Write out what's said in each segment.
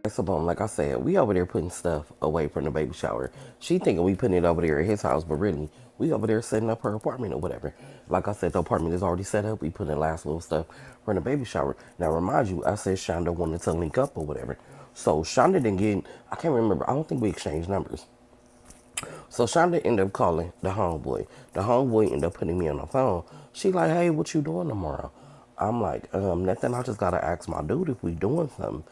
So, boom, like I said, we over there putting stuff away from the baby shower. She thinking we putting it over there at his house, but really, we over there setting up her apartment or whatever. Like I said, the apartment is already set up. We put in last little stuff from the baby shower. Now, remind you, I said Shonda wanted to link up or whatever. So, Shonda didn't get, I can't remember. I don't think we exchanged numbers. So Shonda ended up calling the homeboy. The homeboy ended up putting me on the phone. She like, hey, what you doing tomorrow? I'm like, nothing. I just gotta ask my dude if we doing something.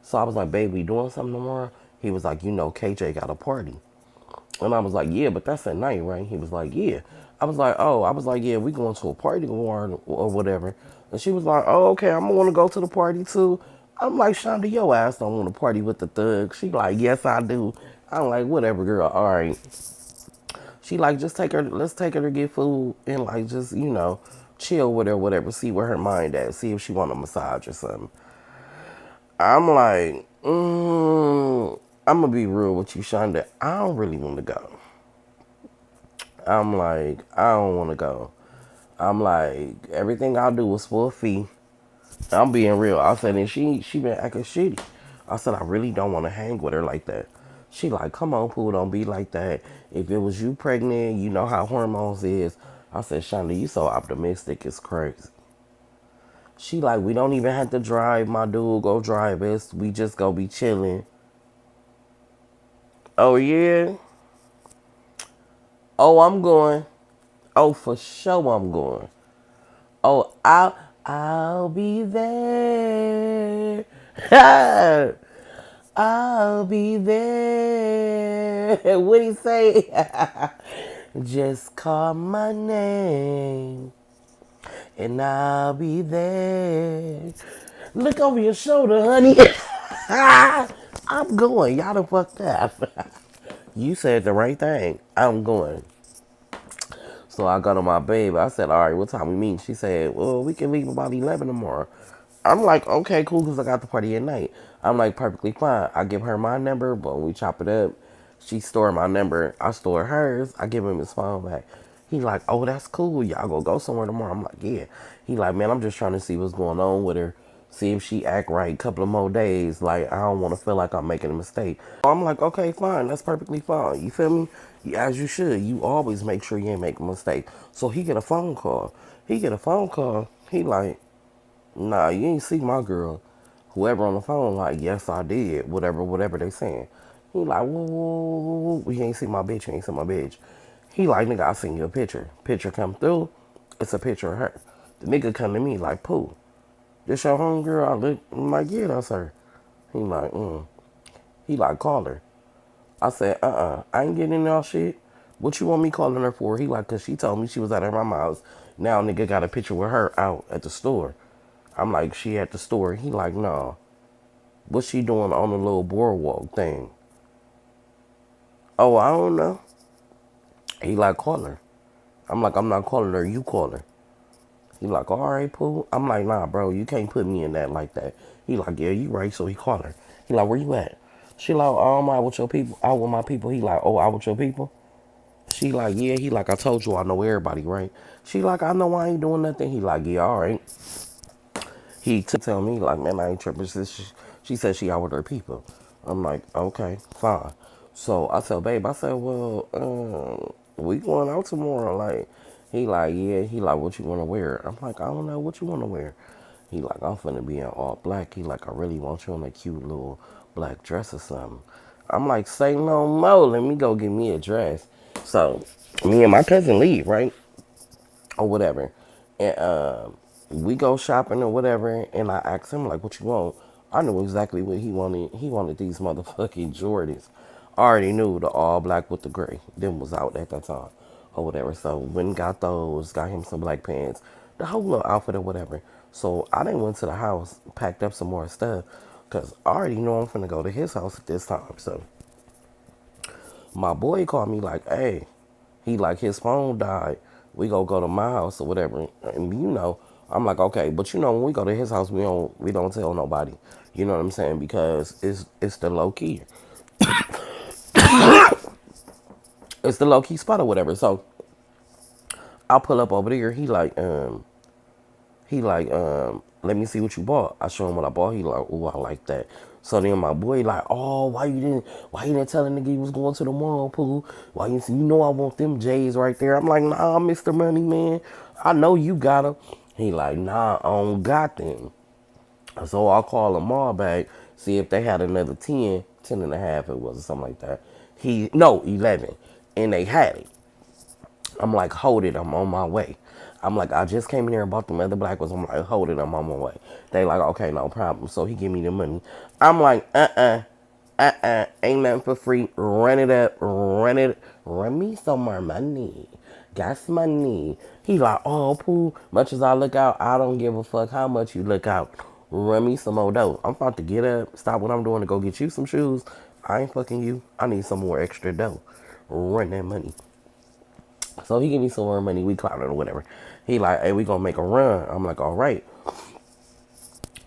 So I was like, babe, we doing something tomorrow? He was like, KJ got a party. And I was like, yeah, but that's at night, right? He was like, yeah. I was like, oh, I was like, yeah, we going to a party tomorrow or whatever. And she was like, oh, okay, I'm gonna want to go to the party too. I'm like, Shonda, your ass don't want to party with the thug. She like, yes, I do. I'm like, whatever, girl. All right. She like, just take her, let's take her to get food and like just, chill with her, whatever, see where her mind at, see if she want a massage or something. I'm like, I'm gonna be real with you, Shonda. I don't really want to go. I'm like, I don't want to go. I'm like, everything I do is for a fee. I'm being real. I said, and she been acting shitty. I said, I really don't want to hang with her like that. She like, come on, Pooh, don't be like that. If it was you pregnant, you know how hormones is. I said, Shonda, you so optimistic, it's crazy. She like, we don't even have to drive. My dude go drive us. We just go be chilling. Oh yeah. Oh, I'm going. Oh, for sure I'm going. Oh, I'll be there. I'll be there. What he say? Just call my name and I'll be there. Look over your shoulder, honey. I'm going. Y'all done fucked up. You said the right thing. I'm going. So I got on my babe. I said, all right, what time we meet? She said, well, we can leave about 11 tomorrow. I'm like, okay, cool, because I got the party at night. I'm like, perfectly fine. I give her my number, but when we chop it up, she store my number. I store hers. I give him his phone back. He like, oh, that's cool. Y'all gonna go somewhere tomorrow? I'm like, yeah. He like, man, I'm just trying to see what's going on with her. See if she act right. Couple of more days. Like, I don't want to feel like I'm making a mistake. I'm like, okay, fine. That's perfectly fine. You feel me? As you should. You always make sure you ain't make a mistake. So he get a phone call. He get a phone call. He like, nah, you ain't see my girl. Whoever on the phone, like, yes, I did. Whatever they saying. He like, whoa, whoa, whoa, whoa. You ain't see my bitch. You ain't see my bitch. He like, nigga, I seen your picture. Picture come through. It's a picture of her. The nigga come to me like, Pooh, this your homegirl? I look, I'm like, yeah, that's her. He like, He like, call her. I said, I ain't getting in all shit. What you want me calling her for? He like, cause she told me she was at her mama's house. Now nigga got a picture with her out at the store. I'm like, she at the store. He like, no. What's she doing on the little boardwalk thing? Oh, I don't know. He like, call her. I'm like, I'm not calling her. You call her. He like, all right, Pooh. I'm like, nah, bro, you can't put me in that like that. He like, yeah, you right. So he called her. He like, where you at? She like, oh, I'm out with your people. Out with my people. He like, oh, out with your people. She like, yeah. He like, I told you I know everybody, right? She like, I know I ain't doing nothing. He like, yeah, all right. He tell me like, man, I ain't tripping. She said she out with her people. I'm like, okay, fine. So I tell babe, I said, well, we going out tomorrow. Like, he like, yeah. He like, what you want to wear? I'm like, I don't know what you want to wear. He like, I'm finna be in all black. He like, I really want you in a cute little black dress or something. I'm like, say no more. Let me go get me a dress. So me and my cousin leave, right? Or whatever. And we go shopping or whatever, and I asked him like, "What you want?" I knew exactly what he wanted. He wanted these motherfucking Jordans. I already knew the all black with the gray. Them was out at that time or whatever. So when got those, got him some black pants, the whole little outfit or whatever. So I then went to the house, packed up some more stuff, cause I already know I'm finna go to his house at this time. So my boy called me like, hey, he like his phone died. We go to my house or whatever. And I'm like, okay, but when we go to his house, we don't tell nobody. You know what I'm saying? Because it's the low key. It's the low key spot or whatever. So I'll pull up over there. He like, let me see what you bought. I show him what I bought. He like, oh, I like that. So then my boy like, oh, why you didn't tell the nigga you was going to the mall pool? Why you see, you know I want them J's right there. I'm like, nah, Mr. Money Man, I know you got them. He like, nah, I don't got them. So I call them all back, see if they had another 10, 10 and a half it was or something like that. No, 11. And they had it. I'm like, hold it, I'm on my way. I'm like, I just came in here and bought them other black ones. I'm like, hold it, I'm on my way. They like, okay, no problem. So he give me the money. I'm like, ain't nothing for free. Run it up, run me some more money. Gas money. He like, oh, Pooh, much as I look out, I don't give a fuck how much you look out. Run me some more dough. I'm about to get up, stop what I'm doing to go get you some shoes. I ain't fucking you. I need some more extra dough. Run that money. So he give me some more money. We clouded or whatever. He like, hey, we gonna make a run. I'm like, all right.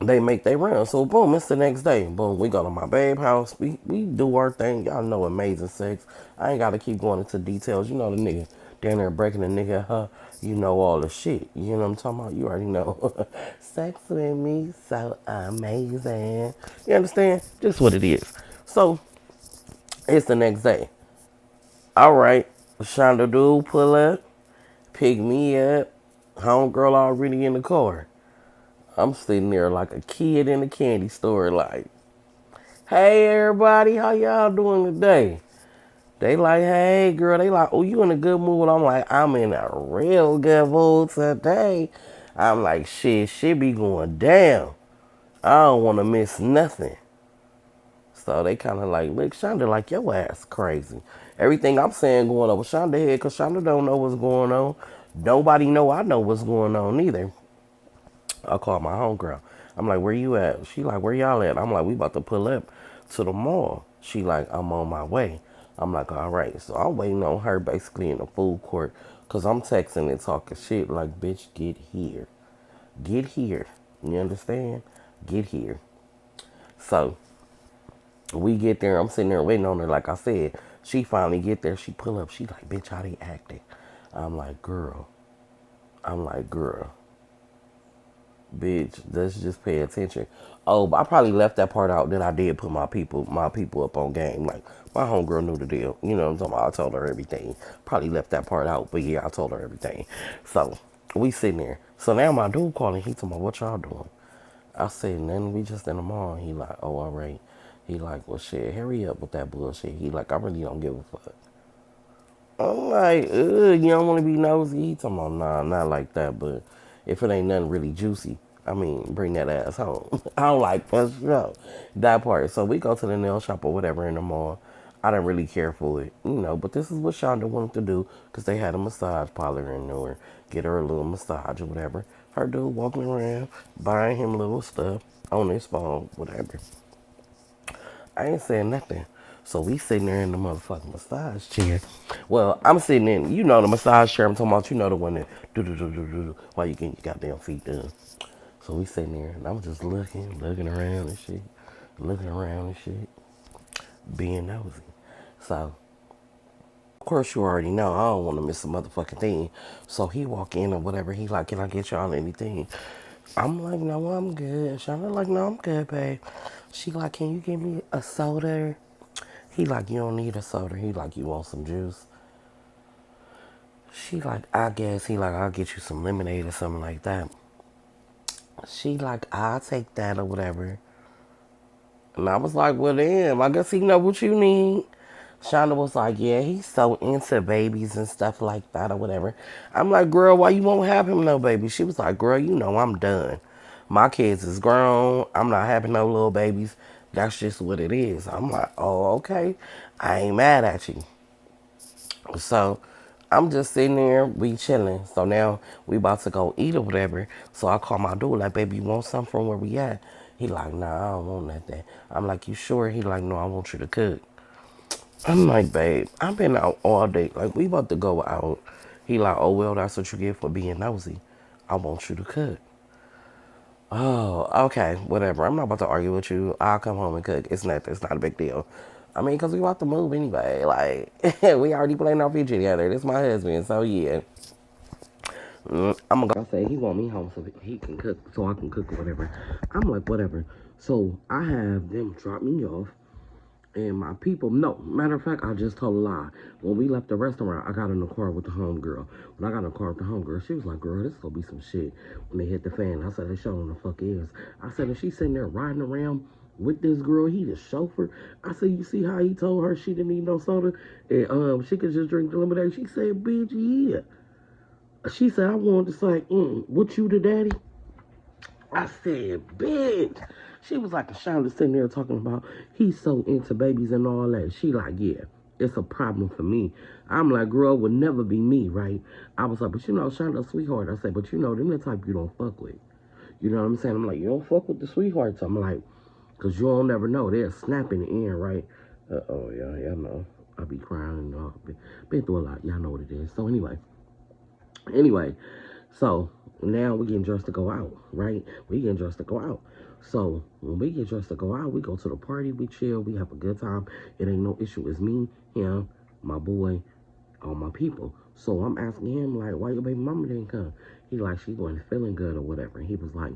They make they run. So boom, it's the next day. Boom, we go to my babe house. We do our thing. Y'all know amazing sex. I ain't gotta keep going into details. You know the nigga down there breaking the nigga, huh? You know all the shit. You know what I'm talking about? You already know. Sex with me so amazing. You understand? Just what it is. So it's the next day. All right. Shonda dude pull up, pick me up. Homegirl already in the car. I'm sitting there like a kid in a candy store, like, hey everybody, how y'all doing today? They like, hey girl, they like, oh, you in a good mood? I'm like, I'm in a real good mood today. I'm like, shit be going down. I don't want to miss nothing. So they kind of like, look, Shonda, like, your ass crazy. Everything I'm saying going over Shonda head, because Shonda don't know what's going on. Nobody know I know what's going on either. I call my homegirl. I'm like, where you at? She like, where y'all at? I'm like, we about to pull up to the mall. She like, I'm on my way. I'm like, all right. So I'm waiting on her basically in the food court because I'm texting and talking shit like, bitch, get here. Get here. You understand? Get here. So we get there. I'm sitting there waiting on her. Like I said, she finally get there. She pull up. She like, bitch, how they acting? I'm like, girl. I'm like, girl. Bitch, let's just pay attention. Oh, but I probably left that part out that I did put my people up on game. Like my homegirl knew the deal. You know what I'm talking about? I told her everything. Probably left that part out, but yeah, I told her everything. So we sitting there. So now my dude calling, he talking about what y'all doing? I said, nothing, we just in the mall. He like, oh, all right. He like, well shit, hurry up with that bullshit. He like, I really don't give a fuck. I'm like, ugh, you don't want to be nosy? He talking about, nah, not like that, but if it ain't nothing really juicy, I mean, bring that ass home. I'm like, for sure. That part. So we go to the nail shop or whatever in the mall. I didn't really care for it, but this is what Shonda wanted to do because they had a massage parlor in there. Get her a little massage or whatever. Her dude walking around, buying him little stuff on his phone, whatever. I ain't saying nothing. So we sitting there in the motherfucking massage chair. Well, I'm sitting in, the massage chair I'm talking about, the one that do while you getting your goddamn feet done. So we sitting there and I'm just looking around and shit, being nosy. So, of course you already know I don't want to miss a motherfucking thing. So he walk in or whatever, he like, can I get y'all anything? I'm like, no, I'm good. Shana like, no, I'm good, babe. She like, can you give me a soda? He like, you don't need a soda. He like, you want some juice? She like, I guess. He like, I'll get you some lemonade or something like that. She like, I'll take that or whatever. And I was like, well, damn, I guess he know what you need. Shonda was like, yeah, he's so into babies and stuff like that or whatever. I'm like, girl, why you won't have him no baby? She was like, girl, I'm done. My kids is grown. I'm not having no little babies. That's just what it is. I'm like, oh, okay. I ain't mad at you. So I'm just sitting there, we chilling. So now we about to go eat or whatever. So I call my dude, like, baby, you want something from where we at? He like, nah, I don't want nothing. I'm like, you sure? He like, no, I want you to cook. I'm like, babe, I've been out all day. Like, we about to go out. He like, oh, well, that's what you get for being nosy. I want you to cook. Oh, okay, whatever. I'm not about to argue with you. I'll come home and cook. It's nothing. It's not a big deal. I mean, because we about to move anyway. Like, we already playing our future together. This my husband, so yeah. I'm gonna go say he want me home so he can cook, so I can cook or whatever. I'm like, whatever. So I have them drop me off. And my people, no, matter of fact, I just told a lie. When we left the restaurant, I got in the car with the homegirl. When I got in the car with the homegirl, she was like, girl, this gonna be some shit when they hit the fan. I said, they showing the fuck is. I said, if she's sitting there riding around with this girl, he the chauffeur. I said, you see how he told her she didn't need no soda? And she could just drink the lemonade. She said, bitch, yeah. She said, I wanted to say, what you the daddy? I said, bitch. She was like a Shonda sitting there talking about he's so into babies and all that. She like, yeah, it's a problem for me. I'm like, girl, would never be me, right? I was like, but you know, Shonda, sweetheart. I said, but you know, them the type you don't fuck with. You know what I'm saying? I'm like, you don't fuck with the sweethearts. I'm like, because you don't never know. They'll snap in the end, right? Oh, yeah, y'all know. I be crying and all. Been through a lot. Y'all know what it is. So anyway, so now we getting dressed to go out, right? We getting dressed to go out. So when we get dressed to go out, we go to the party, we chill, we have a good time. It ain't no issue. It's me, him, my boy, all my people. So I'm asking him, like, why your baby mama didn't come? He like, she wasn't feeling good or whatever. And he was like,